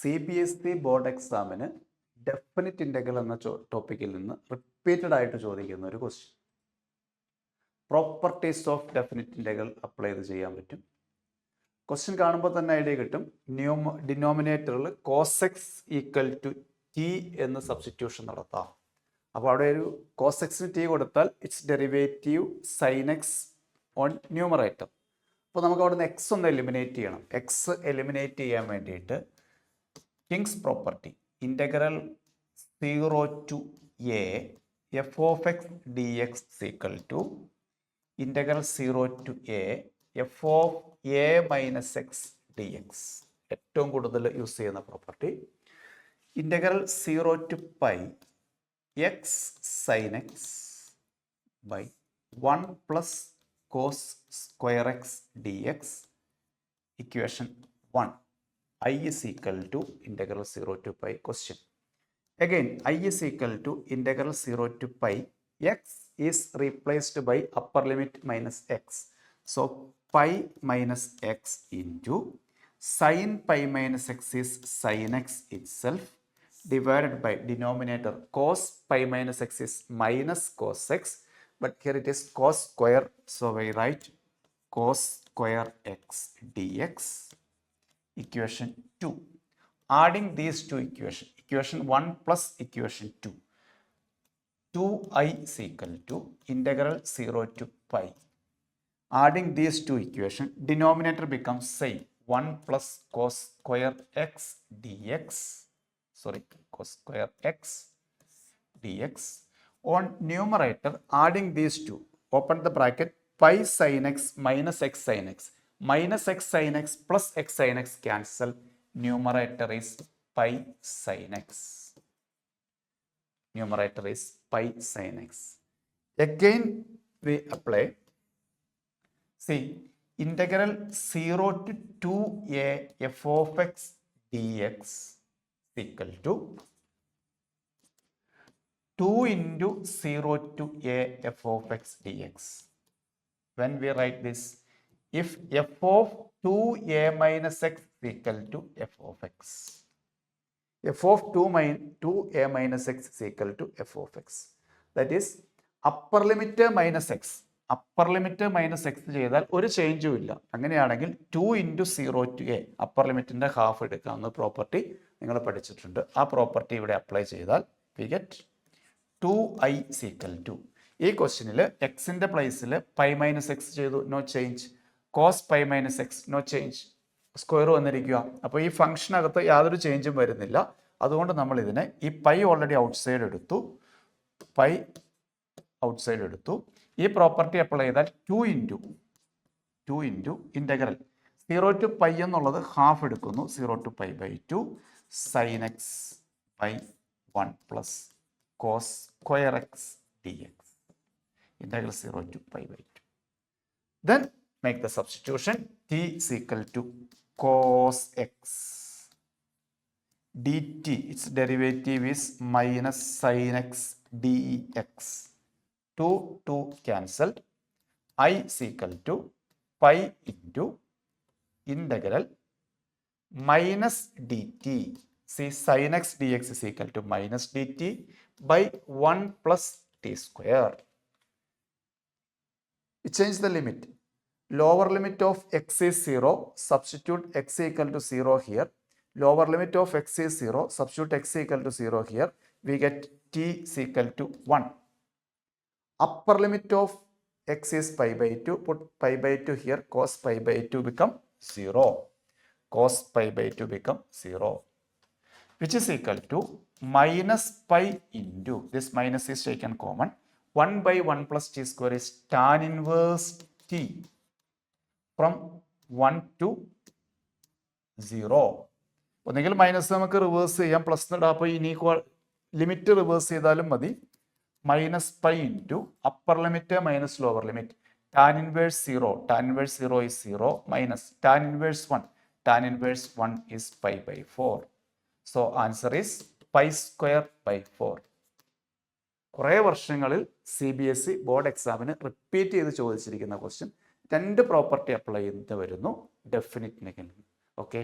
CBSE board എക്സാമിന് definite integral എന്ന ടോപ്പിക്കിൽ നിന്ന് റിപ്പീറ്റഡ് ആയിട്ട് ചോദിക്കുന്ന ഒരു question. Properties of definite integral apply ചെയ്ത് ചെയ്യാൻ പറ്റും. ക്വസ്റ്റ്യൻ കാണുമ്പോൾ തന്നെ ഐഡിയ കിട്ടും. ഡിനോമിനേറ്ററിൽ കോസെക്സ് ഈക്വൽ ടു ടി എന്ന് സബ്സ്റ്റിറ്റ്യൂഷൻ നടത്താം. അപ്പോൾ അവിടെ ഒരു കോസെക്സിന് ടി കൊടുത്താൽ it's derivative sign X on numerator. അപ്പോൾ നമുക്ക് അവിടെ നിന്ന് എക്സ് ഒന്ന് എലിമിനേറ്റ് ചെയ്യണം. എക്സ് എലിമിനേറ്റ് ചെയ്യാൻ വേണ്ടിയിട്ട് king's property integral 0 to a f of x dx equal to integral 0 to a f of a minus x dx. ഏറ്റവും കൂടുതൽ യൂസ് ചെയ്യുന്ന property. Integral 0 to pi x sin x by 1 plus cos square x dx equation 1. I is equal to integral 0 to pi question. Again, I is equal to integral 0 to pi. X is replaced by upper limit minus x. So, pi minus x into sin pi minus x is sin x itself divided by denominator cos pi minus x is minus cos x. But here it is cos square. So, we write cos square x dx. Equation 2. Adding these two equations, equation 1 plus equation 2, 2i is equal to integral 0 to pi. Adding these two equations, denominator becomes same, 1 plus cos square x dx, sorry, cos square x dx. On numerator, adding these two, open the bracket, pi sin x minus x sin x. Minus x sin x plus x sin x cancel. Numerator is pi sin x. Numerator is pi sin x. Again we apply. See, integral 0 to 2a f of x dx equal to 2 into 0 to a f of x dx. When we write this, if f of 2a minus x is equal to f of x, f of 2a minus x is equal to f of x. That is upper limit minus x. Upper limit minus X ചെയ്താൽ ഒരു ചേഞ്ചും ഇല്ല. അങ്ങനെയാണെങ്കിൽ 2 into 0 to a upper ലിമിറ്റിൻ്റെ half എടുക്കാവുന്ന property നിങ്ങൾ പഠിച്ചിട്ടുണ്ട്. ആ property ഇവിടെ അപ്ലൈ ചെയ്താൽ we get 2i is equal to, ഈ ക്വസ്റ്റ്യനിൽ എക്സിൻ്റെ പ്ലേസിൽ പൈ മൈനസ് എക്സ് ചെയ്തു, no change. Cos pi minus x, no change. Square വന്നിരിക്കുക. അപ്പോൾ ഈ ഫംഗ്ഷനകത്ത് യാതൊരു ചേഞ്ചും വരുന്നില്ല. അതുകൊണ്ട് നമ്മൾ ഇതിനെ ഈ പൈ ഓൾറെഡി ഔട്ട്സൈഡ് എടുത്തു, പൈ ഔട്ട്സൈഡ് എടുത്തു. ഈ പ്രോപ്പർട്ടി അപ്ലൈ ചെയ്താൽ 2 ഇൻറ്റു ഇൻ്റഗ്രൽ 0 to പൈ എന്നുള്ളത് ഹാഫ് എടുക്കുന്നു, 0 to pi by 2 sine x by 1 plus cos square x d x. Integral 0 to pi by 2. Then make the substitution. T is equal to cos x dt. Its derivative is minus sin x dx. 2 cancelled. I is equal to pi into integral minus dt. See, sin x dx is equal to minus dt by 1 plus t square. We change the limit. Lower limit of x is 0. Substitute x equal to 0 here. Lower limit of x is 0. Substitute x equal to 0 here. We get t is equal to 1. Upper limit of x is pi by 2. Put pi by 2 here. Cos pi by 2 become 0. Cos pi by 2 become 0. Which is equal to minus pi into, this minus is taken common, 1 by 1 plus t square is tan inverse t from 1 to 0. ഒന്നെങ്കിൽ minus നമുക്ക് reverse ചെയ്യാം, plus ഇടാം. അപ്പോൾ ഇനി limit reverse ചെയ്താലും മതി. Minus pi into upper limit minus lower limit, tan inverse 0. Tan inverse 0 is 0 minus tan inverse 1. Tan inverse 1 is pi by 4. So answer is pi square by 4. കുറേ വർഷങ്ങളിൽ CBSE board എക്സാമിന് repeat ചെയ്ത് ചോദിച്ചിരിക്കുന്ന question. രണ്ട് property apply ചെയ്ത് വരുന്നു definite integral. Okay.